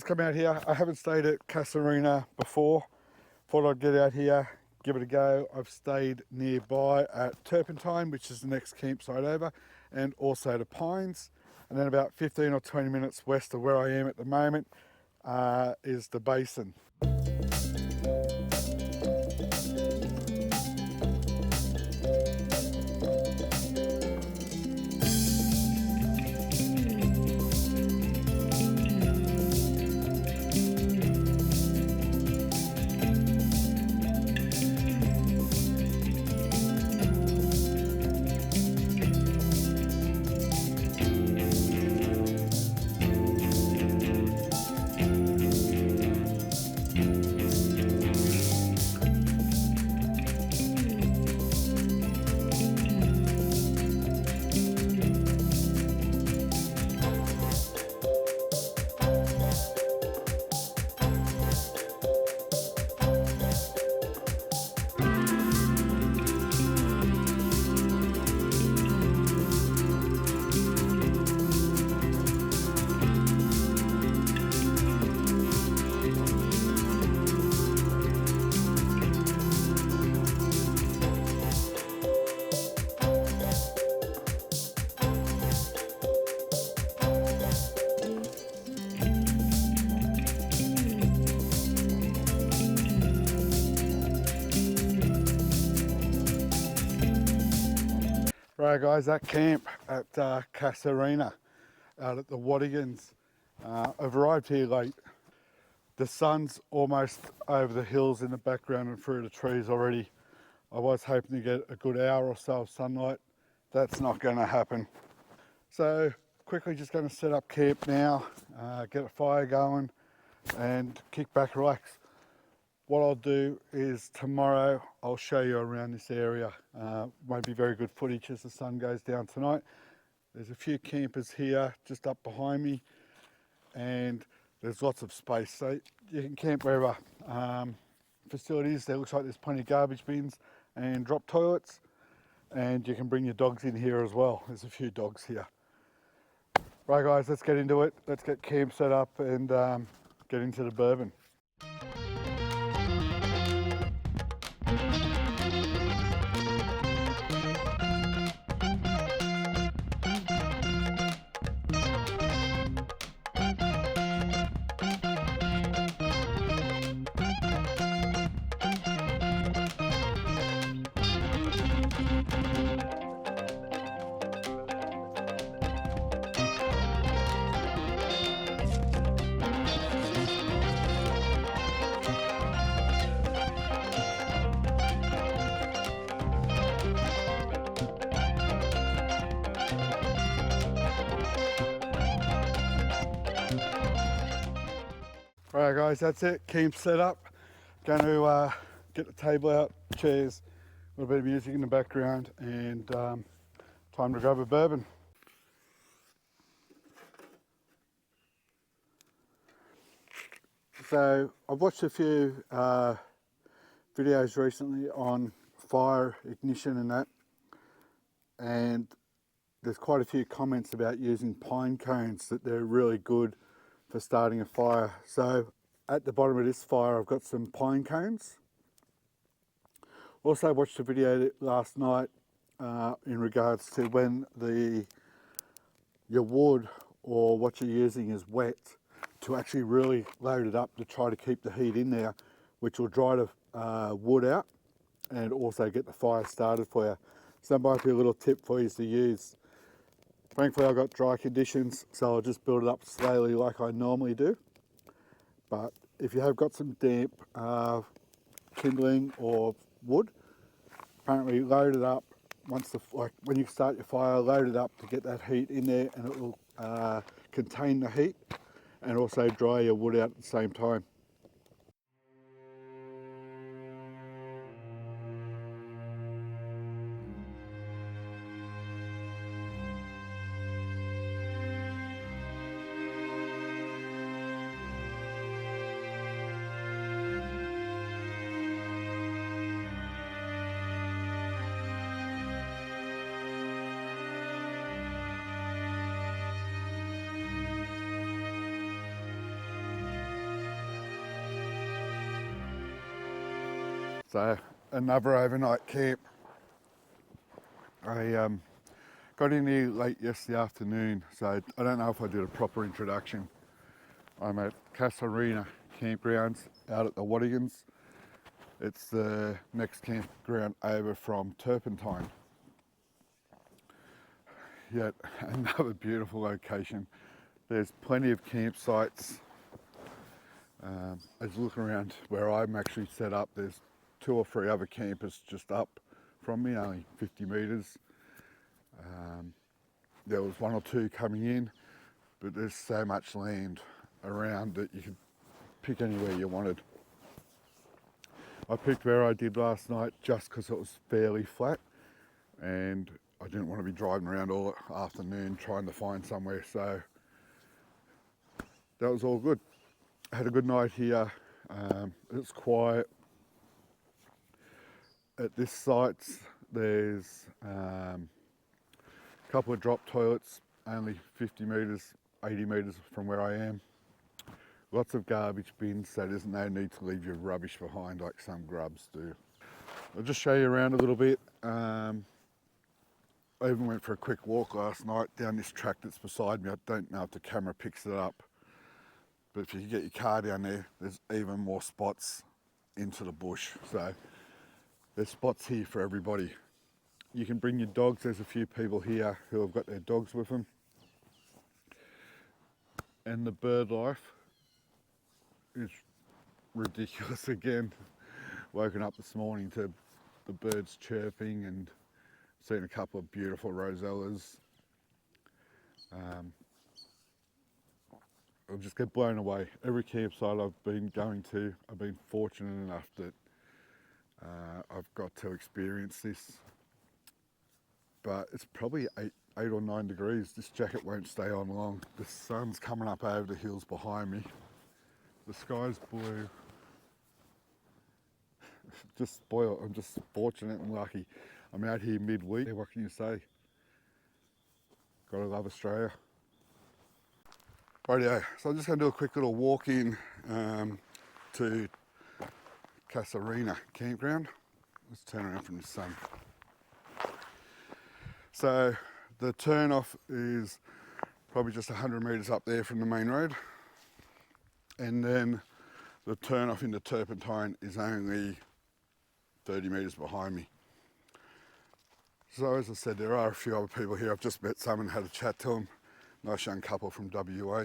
come out here. I haven't stayed at Casuarina before. Thought I'd get out here, give it a go. I've stayed nearby at Turpentine, which is the next campsite over, and also the Pines. And then about 15 or 20 minutes west of where I am at the moment is the Basin. Right guys, that camp at Casuarina out at the Watagans, I've arrived here late. The sun's almost over the hills in the background and through the trees already. I was hoping to get a good hour or so of sunlight. That's not going to happen. So quickly just going to set up camp now, get a fire going and kick back, relax. What I'll do is tomorrow I'll show you around this area. Won't be very good footage as the sun goes down tonight. There's a few campers here just up behind me and there's lots of space, so you can camp wherever. Facilities, there looks like there's plenty of garbage bins and drop toilets, and you can bring your dogs in here as well. There's a few dogs here. Right guys, let's get into it. Let's get camp set up and get into the bourbon. Alright guys, that's it, camp set up. Going to get the table out, chairs, a little bit of music in the background, and time to grab a bourbon. So I've watched a few videos recently on fire ignition and that, and there's quite a few comments about using pine cones, that they're really good for starting a fire. So at the bottom of this fire I've got some pine cones. Also watched a video last night in regards to when your wood or what you're using is wet, to actually really load it up to try to keep the heat in there, which will dry the wood out and also get the fire started for you. So that might be a little tip for you to use. Thankfully I've got dry conditions, so I'll just build it up slowly like I normally do. But if you have got some damp kindling or wood, apparently load it up once when you start your fire, load it up to get that heat in there, and it will contain the heat and also dry your wood out at the same time. So another overnight camp. I got in here late yesterday afternoon, so I don't know if I did a proper introduction. I'm at Casuarina Campground out at the Watagans. It's the next campground over from Turpentine. Yet another beautiful location. There's plenty of campsites. As you look around where I'm actually set up, there's 2 or 3 other campers just up from me, only 50 metres. There was 1 or 2 coming in, but there's so much land around that you could pick anywhere you wanted. I picked where I did last night just because it was fairly flat and I didn't want to be driving around all afternoon trying to find somewhere, so that was all good. I had a good night here. It's quiet. At this site there's a couple of drop toilets, only 50 metres, 80 metres from where I am. Lots of garbage bins, so there's no need to leave your rubbish behind like some grubs do. I'll just show you around a little bit. I even went for a quick walk last night down this track that's beside me. I don't know if the camera picks it up, but if you can get your car down there, there's even more spots into the bush. So there's spots here for everybody. You can bring your dogs. There's a few people here who have got their dogs with them. And the bird life is ridiculous again. Woken up this morning to the birds chirping and seen a couple of beautiful rosellas. I'll just get blown away. Every campsite I've been going to, I've been fortunate enough that I've got to experience this. But it's probably 8 or 9 degrees. This jacket won't stay on long. The sun's coming up over the hills behind me. The sky's blue. Just spoiled. I'm just fortunate and lucky. I'm out here midweek. What can you say? Gotta love Australia. Rightio, so I'm just going to do a quick little walk in to Casuarina Campground. Let's turn around from the sun. So the turn off is probably just 100 metres up there from the main road, and then the turn off into Turpentine is only 30 metres behind me. So as I said, there are a few other people here. I've just met some and had a chat to them. Nice young couple from WA.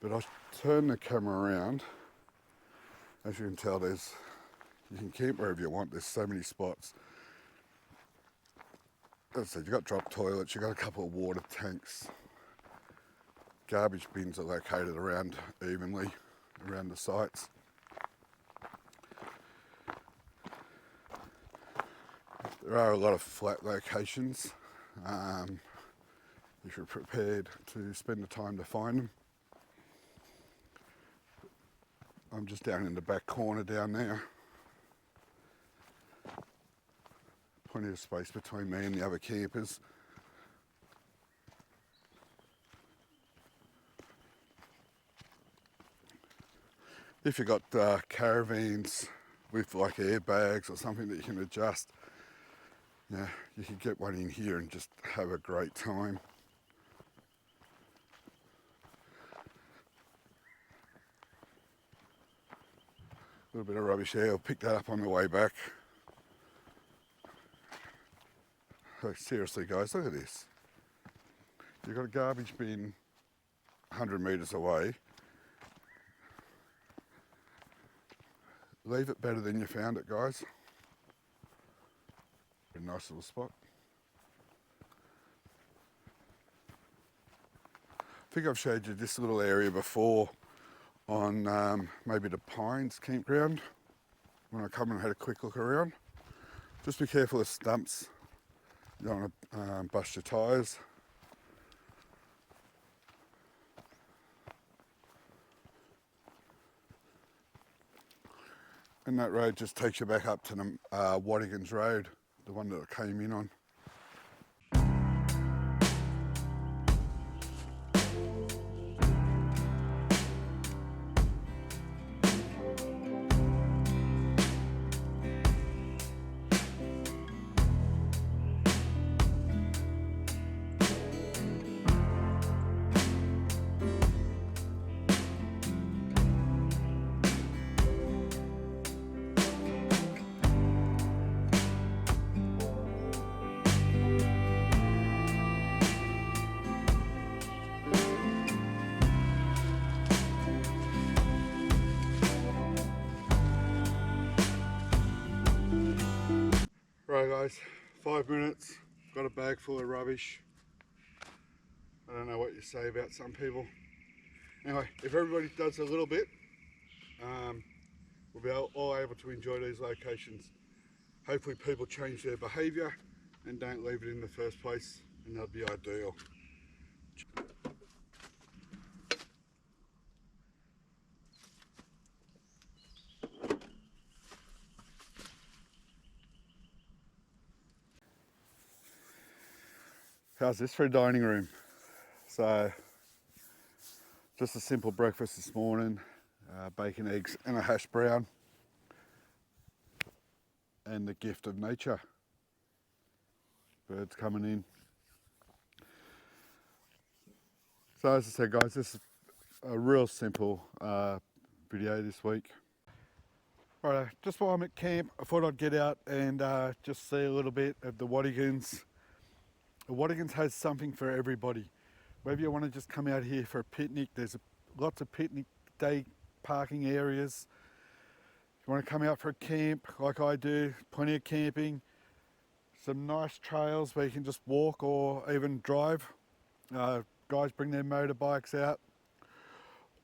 But I'll turn the camera around. As you can tell, you can camp wherever you want. There's so many spots. As I said, you've got drop toilets, you've got a couple of water tanks. Garbage bins are located around evenly around the sites. There are a lot of flat locations. If you're prepared to spend the time to find them. I'm just down in the back corner down there. Plenty of space between me and the other campers. If you've got caravans with like airbags or something that you can adjust, yeah, you can get one in here and just have a great time. A little bit of rubbish there, I'll pick that up on the way back. Oh, seriously guys, look at this. You've got a garbage bin 100 metres away. Leave it better than you found it, guys. A nice little spot. I think I've showed you this little area before on maybe the Pines campground when I come and had a quick look around. Just be careful of stumps. You don't want to bust your tyres. And that road just takes you back up to the Watagans Road, the one that I came in on. Alright guys, 5 minutes, got a bag full of rubbish. I don't know what you say about some people. Anyway, if everybody does a little bit, we'll be all able to enjoy these locations. Hopefully people change their behaviour and don't leave it in the first place, and that'd be ideal. How's this for a dining room? So, just a simple breakfast this morning, bacon, eggs and a hash brown. And the gift of nature. Birds coming in. So as I said guys, this is a real simple video this week. Right, just while I'm at camp, I thought I'd get out and just see a little bit of the Watagans. The Watagans has something for everybody. Whether you want to just come out here for a picnic, there's lots of picnic day parking areas. If you want to come out for a camp like I do, plenty of camping. Some nice trails where you can just walk or even drive. Guys bring their motorbikes out.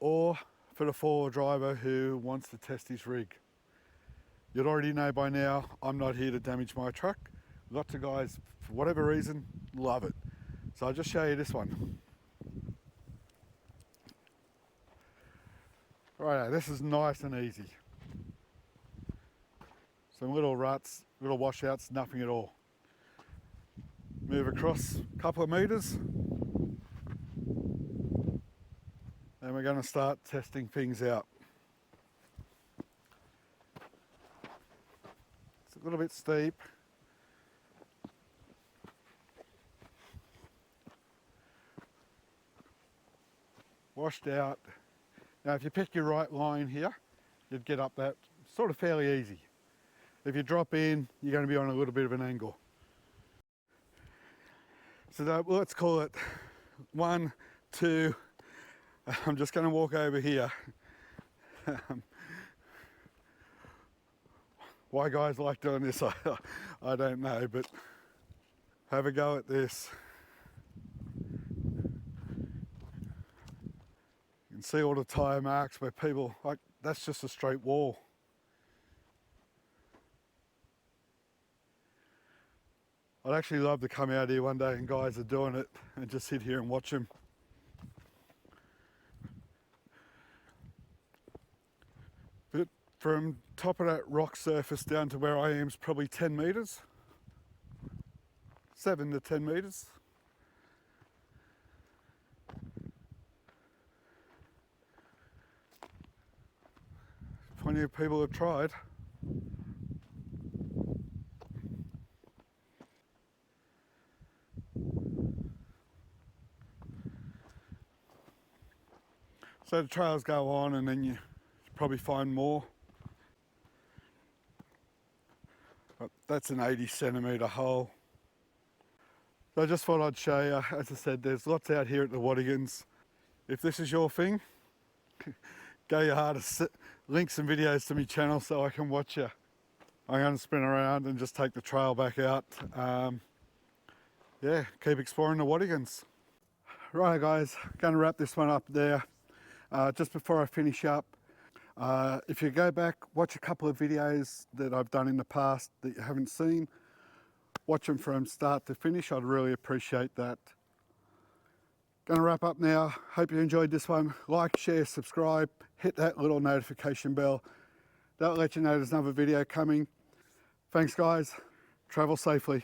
Or for the four-wheel driver who wants to test his rig. You'd already know by now, I'm not here to damage my truck. Lots of guys, for whatever reason, love it. So I'll just show you this one. Right, this is nice and easy. Some little ruts, little washouts, nothing at all. Move across a couple of metres. And we're going to start testing things out. It's a little bit steep. Washed out. Now if you pick your right line here, you'd get up that sort of fairly easy. If you drop in, you're going to be on a little bit of an angle. So let's call it 1, 2. I'm just going to walk over here. Why guys like doing this, I don't know, but have a go at this. You can see all the tyre marks where people, like, that's just a straight wall. I'd actually love to come out here one day and guys are doing it and just sit here and watch them. But from top of that rock surface down to where I am is probably 10 metres. 7 to 10 metres. Plenty of people have tried. So the trails go on and then you probably find more. But that's an 80 centimetre hole. So I just thought I'd show you, as I said, there's lots out here at the Watagans. If this is your thing, go your hardest, link some videos to my channel so I can watch you. I'm going to spin around and just take the trail back out. Yeah, keep exploring the Watagans. Right guys, going to wrap this one up there. Just before I finish up, if you go back, watch a couple of videos that I've done in the past that you haven't seen. Watch them from start to finish, I'd really appreciate that. Going to wrap up now. Hope you enjoyed this one. Like, share, subscribe, hit that little notification bell. That'll let you know there's another video coming. Thanks guys, travel safely.